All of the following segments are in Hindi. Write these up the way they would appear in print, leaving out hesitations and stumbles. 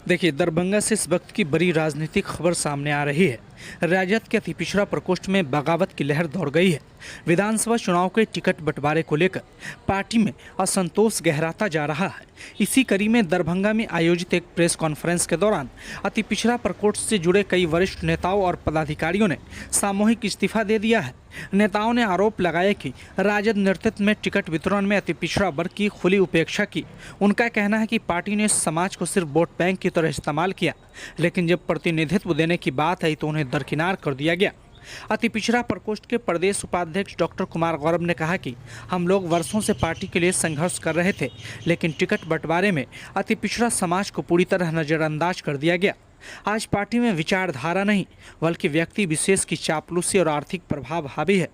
देखिए, दरभंगा से इस वक्त की बड़ी राजनीतिक खबर सामने आ रही है। राजद के अति पिछड़ा प्रकोष्ठ में बगावत की लहर दौड़ गई है। विधानसभा चुनाव के टिकट बंटवारे को लेकर पार्टी में असंतोष गहराता जा रहा है। इसी कड़ी में दरभंगा में आयोजित एक प्रेस कॉन्फ्रेंस के दौरान अति पिछड़ा प्रकोष्ठ से जुड़े कई वरिष्ठ नेताओं और पदाधिकारियों ने सामूहिक इस्तीफा दे दिया है। नेताओं ने आरोप लगाया कि राजद नेतृत्व में टिकट वितरण में अति पिछड़ा वर्ग की खुली उपेक्षा की। उनका कहना है कि पार्टी ने समाज को सिर्फ वोट बैंक की तरह इस्तेमाल किया, लेकिन जब प्रतिनिधित्व देने की बात आई तो उन्हें दरकिनार कर दिया गया। अति पिछड़ा प्रकोष्ठ के प्रदेश उपाध्यक्ष डॉक्टर कुमार गौरव ने कहा कि हम लोग वर्षों से पार्टी के लिए संघर्ष कर रहे थे, लेकिन टिकट बंटवारे में अति पिछड़ा समाज को पूरी तरह नज़रअंदाज कर दिया गया। आज पार्टी में विचारधारा नहीं, बल्कि व्यक्ति विशेष की चापलूसी और आर्थिक प्रभाव हावी है।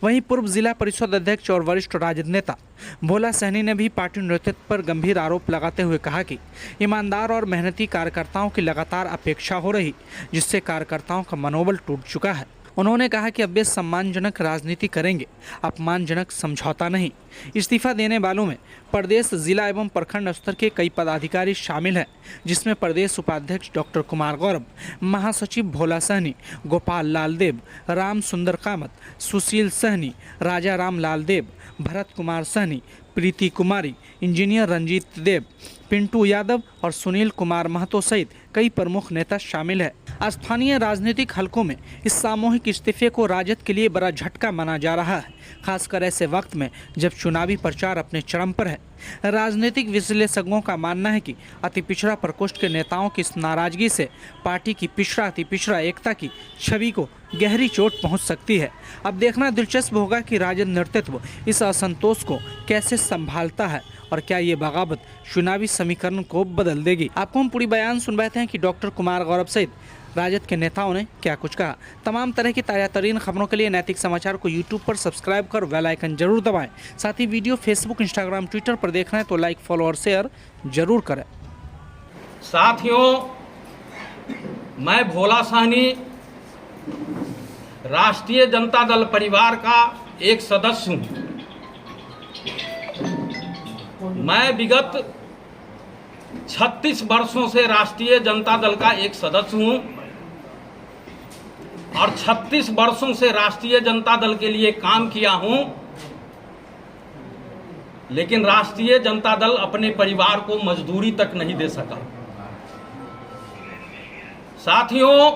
वहीं पूर्व जिला परिषद अध्यक्ष और वरिष्ठ राजद नेता भोला सहनी ने भी पार्टी नेतृत्व पर गंभीर आरोप लगाते हुए कहा कि ईमानदार और मेहनती कार्यकर्ताओं की लगातार अपेक्षा हो रही, जिससे कार्यकर्ताओं का मनोबल टूट चुका है। उन्होंने कहा कि अब वे सम्मानजनक राजनीति करेंगे, अपमानजनक समझौता नहीं। इस्तीफा देने वालों में प्रदेश, जिला एवं प्रखंड स्तर के कई पदाधिकारी शामिल हैं, जिसमें प्रदेश उपाध्यक्ष डॉक्टर कुमार गौरव, महासचिव भोला सहनी, गोपाल लाल देव, राम सुंदर कामत, सुशील सहनी, राजा राम लाल देव, भरत कुमार सहनी, प्रीति कुमारी, इंजीनियर रंजीत देव, पिंटू यादव और सुनील कुमार महतो सहित कई प्रमुख नेता शामिल हैं। स्थानीय राजनीतिक हलकों में इस सामूहिक इस्तीफे को राजद के लिए बड़ा झटका माना जा रहा है, खासकर ऐसे वक्त में जब चुनावी प्रचार अपने चरम पर है। राजनीतिक विश्लेषकों का मानना है कि अति पिछड़ा प्रकोष्ठ के नेताओं की इस नाराजगी से पार्टी की पिछड़ा अति पिछड़ा एकता की छवि को गहरी चोट पहुंच सकती है। अब देखना दिलचस्प होगा कि राजद नेतृत्व इस असंतोष को कैसे संभालता है और क्या ये बगावत चुनावी समीकरण को बदल देगी। आपको हम पूरी बयान सुनवाते हैं कि डॉक्टर कुमार गौरव सहित राजद के नेताओं ने क्या कुछ कहा। तमाम तरह की ताज़ा तरीन खबरों के लिए नैतिक समाचार को यूट्यूब पर सब्सक्राइब कर बेल आइकन जरूर दबाएं। साथ ही वीडियो फेसबुक, इंस्टाग्राम, ट्विटर पर देख रहे हैं तो लाइक, फॉलो और शेयर जरूर करें। साथियों, मैं भोला सहनी राष्ट्रीय जनता दल परिवार का एक सदस्य हूँ। मैं विगत 36 वर्षों से राष्ट्रीय जनता दल का एक सदस्य हूँ और 36 वर्षों से राष्ट्रीय जनता दल के लिए काम किया हूँ, लेकिन राष्ट्रीय जनता दल अपने परिवार को मजदूरी तक नहीं दे सका। साथियों,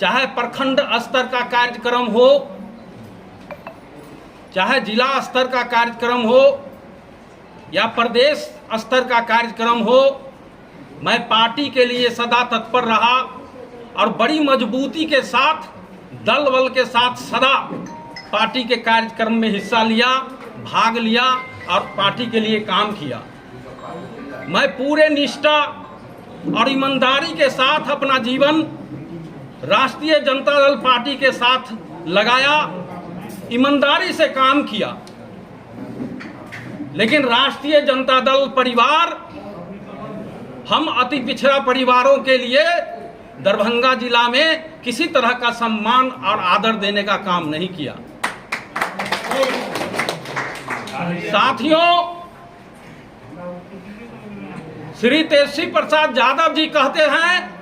चाहे प्रखंड स्तर का कार्यक्रम हो, चाहे जिला स्तर का कार्यक्रम हो या प्रदेश स्तर का कार्यक्रम हो, मैं पार्टी के लिए सदा तत्पर रहा और बड़ी मजबूती के साथ, दल बल के साथ सदा पार्टी के कार्यक्रम में हिस्सा लिया, भाग लिया और पार्टी के लिए काम किया। मैं पूरे निष्ठा और ईमानदारी के साथ अपना जीवन राष्ट्रीय जनता दल पार्टी के साथ लगाया, ईमानदारी से काम किया। लेकिन राष्ट्रीय जनता दल परिवार, हम अति पिछड़ा परिवारों के लिए दरभंगा जिला में किसी तरह का सम्मान और आदर देने का काम नहीं किया। साथियों, श्री तेजस्वी प्रसाद यादव जी कहते हैं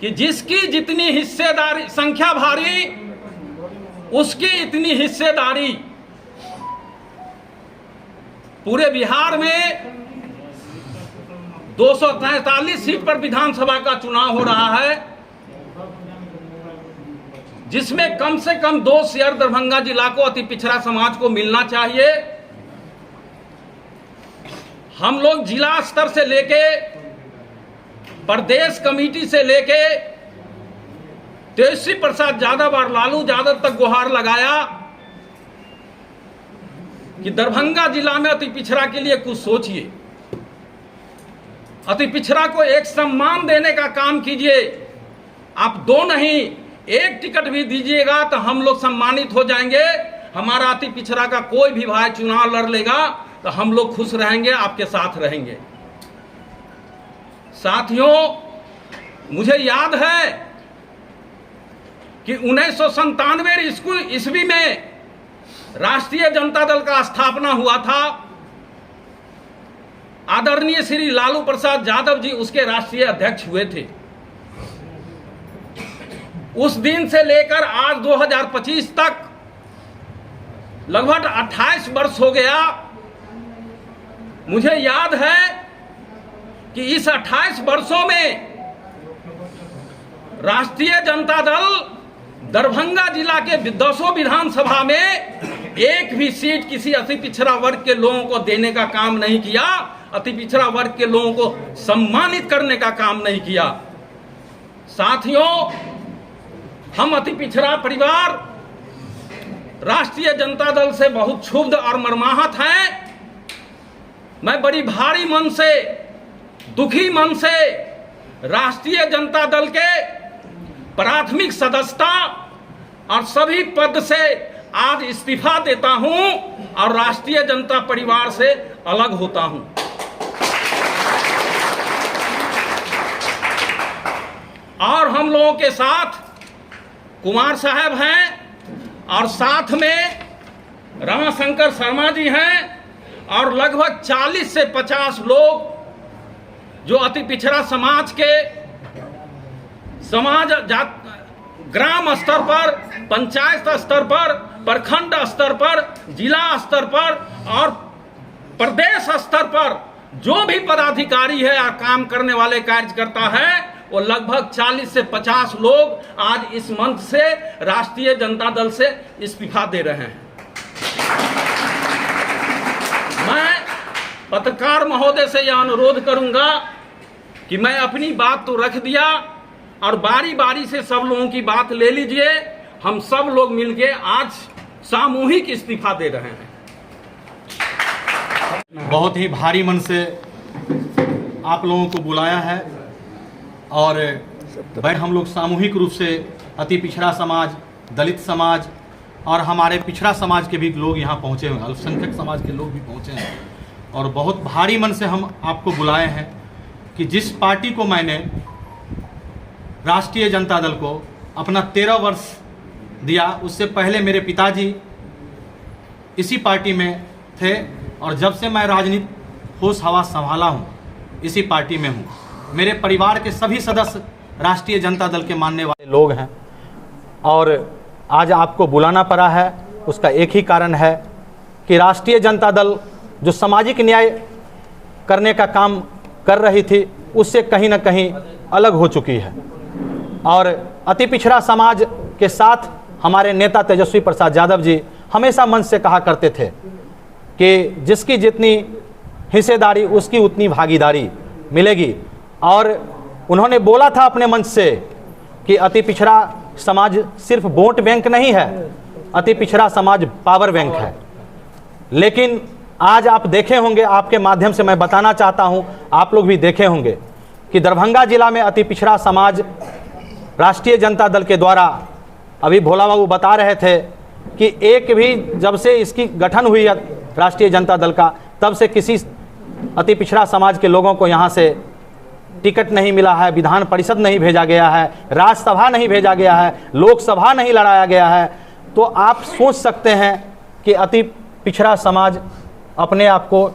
कि जिसकी जितनी हिस्सेदारी संख्या भारी, उसकी इतनी हिस्सेदारी। पूरे बिहार में 243 सीट पर विधानसभा का चुनाव हो रहा है, जिसमें कम से कम 2 शेयर दरभंगा जिला को अति पिछड़ा समाज को मिलना चाहिए। हम लोग जिला स्तर से लेके प्रदेश कमेटी से लेके तेजस्वी प्रसाद यादव और लालू यादव तक गुहार लगाया कि दरभंगा जिला में अति पिछड़ा के लिए कुछ सोचिए, अति पिछड़ा को एक सम्मान देने का काम कीजिए। आप 2 नहीं, 1 टिकट भी दीजिएगा तो हम लोग सम्मानित हो जाएंगे। हमारा अति पिछड़ा का कोई भी भाई चुनाव लड़ लेगा तो हम लोग खुश रहेंगे, आपके साथ रहेंगे। साथियों, मुझे याद है कि 1997 ईस्वी में राष्ट्रीय जनता दल का स्थापना हुआ था आदरणीय श्री लालू प्रसाद यादव जी उसके राष्ट्रीय अध्यक्ष हुए थे। उस दिन से लेकर आज 2025 तक लगभग 28 वर्ष हो गया। मुझे याद है कि इस 28 वर्षों में राष्ट्रीय जनता दल दरभंगा जिला के 10 विधानसभा में एक भी सीट किसी अति पिछड़ा वर्ग के लोगों को देने का काम नहीं किया, अति पिछड़ा वर्ग के लोगों को सम्मानित करने का काम नहीं किया। साथियों, हम अति पिछड़ा परिवार राष्ट्रीय जनता दल से बहुत क्षुब्ध और मर्माहत हैं। मैं बड़ी भारी मन से, दुखी मन से राष्ट्रीय जनता दल के प्राथमिक सदस्यता और सभी पद से आज इस्तीफा देता हूं और राष्ट्रीय जनता परिवार से अलग होता हूं। और हम लोगों के साथ कुमार साहब हैं और साथ में रमाशंकर शर्मा जी हैं और लगभग 40 से 50 लोग जो अति पिछड़ा समाज के ग्राम स्तर पर, पंचायत स्तर पर, प्रखंड स्तर पर, जिला स्तर पर और प्रदेश स्तर पर जो भी पदाधिकारी है या काम करने वाले कार्यकर्ता है, वो लगभग 40 से 50 लोग आज इस मंच से राष्ट्रीय जनता दल से इस्तीफा दे रहे हैं। मैं पत्रकार महोदय से यह अनुरोध करूंगा कि मैं अपनी बात तो रख दिया और बारी बारी से सब लोगों की बात ले लीजिए। हम सब लोग मिलके आज सामूहिक इस्तीफा दे रहे हैं। बहुत ही भारी मन से आप लोगों को बुलाया है और हम लोग सामूहिक रूप से अति पिछड़ा समाज, दलित समाज और हमारे पिछड़ा समाज के भी लोग यहाँ पहुँचे हैं, अल्पसंख्यक समाज के लोग भी पहुँचे हैं और बहुत भारी मन से हम आपको बुलाए हैं कि जिस पार्टी को मैंने राष्ट्रीय जनता दल को अपना 13 वर्ष दिया, उससे पहले मेरे पिताजी इसी पार्टी में थे और जब से मैं राजनीति होश हवा संभाला हूँ इसी पार्टी में हूँ। मेरे परिवार के सभी सदस्य राष्ट्रीय जनता दल के मानने वाले लोग हैं और आज आपको बुलाना पड़ा है। उसका एक ही कारण है कि राष्ट्रीय जनता दल जो सामाजिक न्याय करने का काम कर रही थी उससे कहीं ना कहीं अलग हो चुकी है और अति पिछड़ा समाज के साथ हमारे नेता तेजस्वी प्रसाद यादव जी हमेशा मन से कहा करते थे कि जिसकी जितनी हिस्सेदारी उसकी उतनी भागीदारी मिलेगी और उन्होंने बोला था अपने मंच से कि अति पिछड़ा समाज सिर्फ वोट बैंक नहीं है, अति पिछड़ा समाज पावर बैंक है। लेकिन आज आप देखे होंगे, आपके माध्यम से मैं बताना चाहता हूं, आप लोग भी देखे होंगे कि दरभंगा जिला में अति पिछड़ा समाज राष्ट्रीय जनता दल के द्वारा, अभी भोला बाबू बता रहे थे कि एक भी जब से इसकी गठन हुई है राष्ट्रीय जनता दल का, तब से किसी अति पिछड़ा समाज के लोगों को यहाँ से टिकट नहीं मिला है, विधान परिषद नहीं भेजा गया है, राज्यसभा नहीं भेजा गया है, लोकसभा नहीं लड़ाया गया है। तो आप सोच सकते हैं कि अति पिछड़ा समाज अपने आप को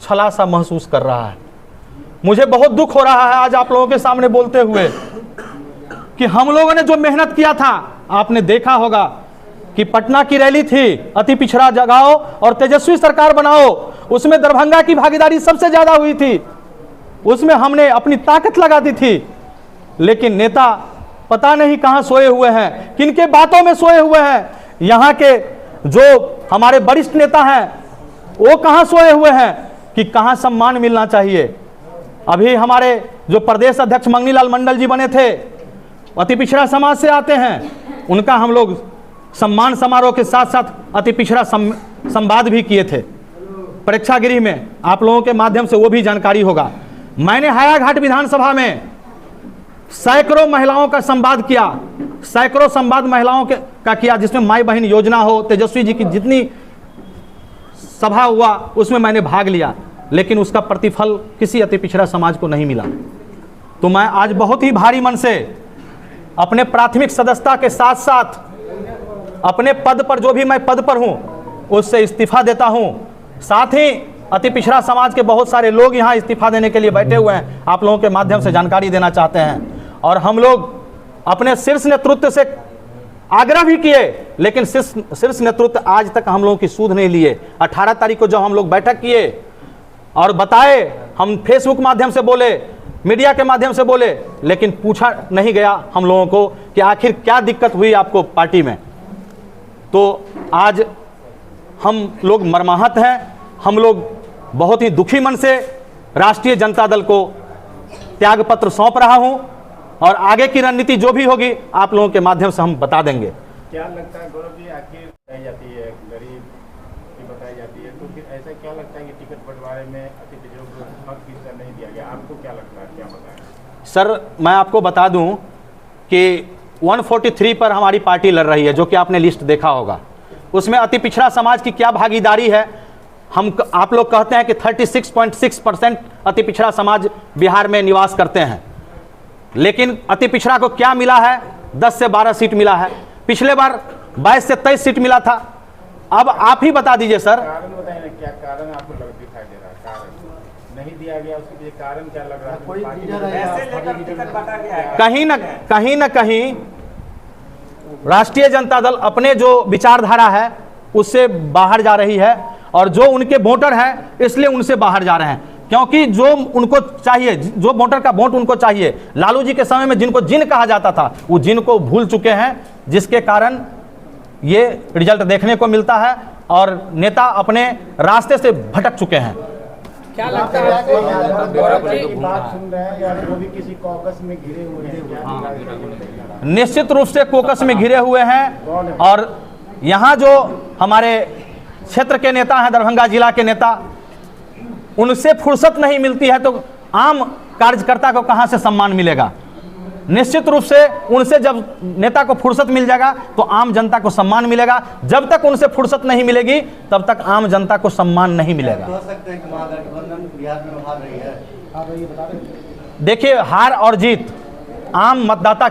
छला सा महसूस कर रहा है। मुझे बहुत दुख हो रहा है आज आप लोगों के सामने बोलते हुए कि हम लोगों ने जो मेहनत किया था, आपने देखा होगा कि पटना की रैली थी अति पिछड़ा जगाओ और तेजस्वी सरकार बनाओ, उसमें दरभंगा की भागीदारी सबसे ज्यादा हुई थी, उसमें हमने अपनी ताकत लगा दी थी। लेकिन नेता पता नहीं कहां सोए हुए हैं, किनके बातों में सोए हुए हैं। यहाँ के जो हमारे वरिष्ठ नेता हैं वो कहां सोए हुए हैं कि कहां सम्मान मिलना चाहिए। अभी हमारे जो प्रदेश अध्यक्ष मंगनीलाल मंडल जी बने थे, अति पिछड़ा समाज से आते हैं, उनका हम लोग सम्मान समारोह के साथ साथ अति पिछड़ा संवाद भी किए थे प्रेक्षागृह में, आप लोगों के माध्यम से वो भी जानकारी होगा। मैंने हायाघाट विधानसभा में सैकड़ों महिलाओं का संवाद किया, सैकड़ों संवाद महिलाओं का किया, जिसमें माई बहन योजना हो, तेजस्वी जी की जितनी सभा हुआ उसमें मैंने भाग लिया, लेकिन उसका प्रतिफल किसी अति पिछड़ा समाज को नहीं मिला। तो मैं आज बहुत ही भारी मन से अपने प्राथमिक सदस्यता के साथ साथ अपने पद पर, जो भी मैं पद पर हूं, उससे इस्तीफा देता हूं। साथ ही अति पिछड़ा समाज के बहुत सारे लोग यहाँ इस्तीफा देने के लिए बैठे हुए हैं, आप लोगों के माध्यम से जानकारी देना चाहते हैं। और हम लोग अपने शीर्ष नेतृत्व से आग्रह भी किए, लेकिन शीर्ष नेतृत्व आज तक हम लोगों की सूध नहीं लिए। 18 तारीख को जब हम लोग बैठक किए और बताए, हम फेसबुक माध्यम से बोले, मीडिया के माध्यम से बोले, लेकिन पूछा नहीं गया हम लोगों को कि आखिर क्या दिक्कत हुई आपको पार्टी में। तो आज हम लोग मर्माहत हैं, हम लोग बहुत ही दुखी मन से राष्ट्रीय जनता दल को त्यागपत्र सौंप रहा हूं, और आगे की रणनीति जो भी होगी आप लोगों के माध्यम से हम बता देंगे। क्या लगता है गौरव जी, आखिर बताई जाती है गरीब की बताई जाती है, तो फिर ऐसा क्या लगता है कि टिकट बंटवारे में अति पिछड़ों को हक हिस्सा नहीं दिया गया? आपको क्या लगता है, क्या बताएं? सर, मैं आपको बता दूं कि 143 पर हमारी पार्टी लड़ रही है, जो कि आपने लिस्ट देखा होगा। उसमें अति पिछड़ा समाज की क्या भागीदारी है? आप लोग कहते हैं कि 36.6% अति पिछड़ा समाज बिहार में निवास करते हैं, लेकिन अति पिछड़ा को क्या मिला है? 10 से 12 सीट मिला है। पिछले बार 22 से 23 सीट मिला था। अब आप ही बता दीजिए सर। कारण बताइए ना, क्या कारण आपको दिखाई दे रहा है? कारण नहीं दिया गया, उसके पीछे कारण क्या लग रहा है? कहीं ना कहीं राष्ट्रीय जनता दल अपने जो विचारधारा है उससे बाहर जा रही है, और जो उनके वोटर हैं इसलिए उनसे बाहर जा रहे हैं, क्योंकि जो उनको चाहिए, जो वोटर का वोट उनको चाहिए, लालू जी के समय में जिनको जिन कहा जाता था वो जिन को भूल चुके हैं, जिसके कारण ये रिजल्ट देखने को मिलता है और नेता अपने रास्ते से भटक चुके हैं। क्या लगता है आपको बात सुन रहे हैं, या वो भी किसी कॉकस में घिरे हुए हैं? निश्चित रूप से कोकस में घिरे हुए हैं, और यहाँ जो हमारे क्षेत्र के नेता हैं, दरभंगा जिला के नेता, उनसे फुर्सत नहीं मिलती है तो आम कार्यकर्ता को कहां से सम्मान मिलेगा? निश्चित रूप से उनसे जब नेता को फुर्सत मिल जाएगा तो आम जनता को सम्मान मिलेगा। जब तक उनसे फुर्सत नहीं मिलेगी तब तक आम जनता को सम्मान नहीं मिलेगा। देखिए, हार और जीत आम मतदाता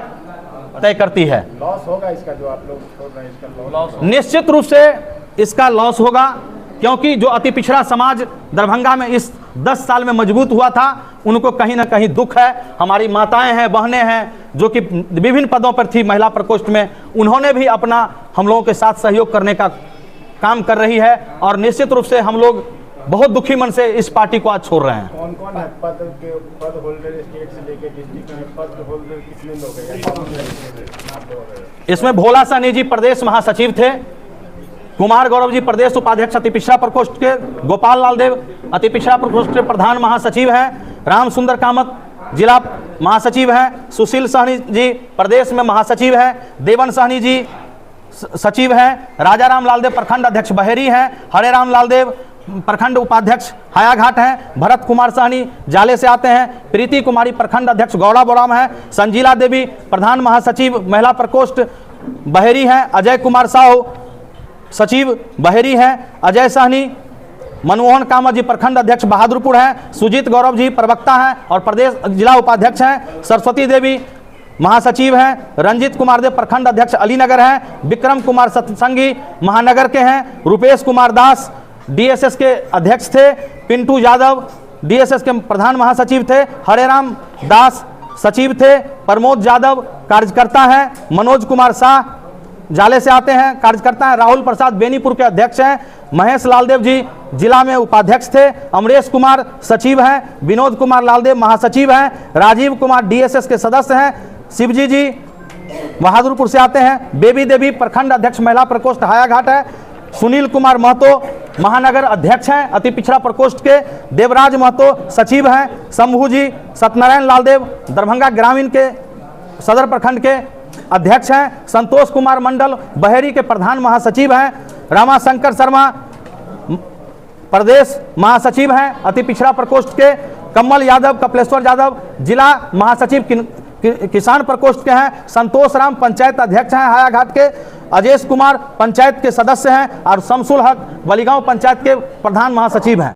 तय करती है। लॉस होगा इसका, जो आप लोग छोड़ रहे हैं, इसका लॉस? निश्चित रूप से इसका लॉस होगा, क्योंकि जो अति पिछड़ा समाज दरभंगा में इस 10 साल में मजबूत हुआ था, उनको कहीं ना कहीं दुख है। हमारी माताएं हैं, बहनें हैं, जो कि विभिन्न पदों पर थी महिला प्रकोष्ठ में, उन्होंने भी अपना हम लोगों के साथ सहयोग करने का काम कर रही है, और निश्चित रूप से हम लोग बहुत दुखी मन से इस पार्टी को आज छोड़ रहे हैं। कौन कौन है पद होल्डर, स्टेट से लेकर डिस्ट्रिक्ट में पद होल्डर कितने लोग हैं? इसमें भोला सहनी जी प्रदेश महासचिव थे, कुमार गौरव जी प्रदेश उपाध्यक्ष अति पिछड़ा प्रकोष्ठ के, गोपाल लाल देव अति पिछड़ा प्रकोष्ठ के प्रधान महासचिव हैं, राम सुंदर कामत जिला महासचिव हैं, सुशील सहनी जी प्रदेश में महासचिव हैं, देवन सहनी जी सचिव हैं, राजा राम लालदेव प्रखंड अध्यक्ष बहेरी हैं, हरे राम लालदेव प्रखंड उपाध्यक्ष हायाघाट हैं, भरत कुमार सहनी जाले से आते हैं, प्रीति कुमारी प्रखंड अध्यक्ष गौड़ा बोराम हैं, संजीला देवी प्रधान महासचिव महिला प्रकोष्ठ बहेरी हैं, अजय कुमार साहू सचिव बहेरी हैं, अजय सहनी मनमोहन कामत जी प्रखंड अध्यक्ष बहादुरपुर हैं, सुजीत गौरव जी प्रवक्ता हैं और प्रदेश जिला उपाध्यक्ष हैं, सरस्वती देवी महासचिव हैं, रंजीत कुमार देव प्रखंड अध्यक्ष अलीनगर हैं, विक्रम कुमार सतसंगी महानगर के हैं, रुपेश कुमार दास डीएसएस के अध्यक्ष थे, पिंटू यादव डीएसएस के प्रधान महासचिव थे, हरेराम दास सचिव थे, प्रमोद यादव कार्यकर्ता हैं, मनोज कुमार शाह जाले से आते हैं कार्यकर्ता हैं, राहुल प्रसाद बेनीपुर के अध्यक्ष हैं, महेश लालदेव जी जिला में उपाध्यक्ष थे, अमरेश कुमार सचिव हैं, विनोद कुमार लालदेव महासचिव हैं, राजीव कुमार डीएसएस के सदस्य हैं, शिवजी जी बहादुरपुर से आते हैं, बेबी देवी प्रखंड अध्यक्ष महिला प्रकोष्ठ हायाघाट है, सुनील कुमार महतो महानगर अध्यक्ष हैं अति पिछड़ा प्रकोष्ठ के, देवराज महतो सचिव हैं, शंभू जी सत्यनारायण लालदेव दरभंगा ग्रामीण के सदर प्रखंड के अध्यक्ष हैं, संतोष कुमार मंडल बहेरी के प्रधान महासचिव हैं, रामाशंकर शर्मा प्रदेश महासचिव हैं अति पिछड़ा प्रकोष्ठ के, कमल यादव कपिलेश्वर यादव जिला महासचिव किसान प्रकोष्ठ के हैं, संतोष राम पंचायत अध्यक्ष हैं हायाघाट के, अजेश कुमार पंचायत के सदस्य हैं और शमसुल हक वलीगांव पंचायत के प्रधान महासचिव हैं।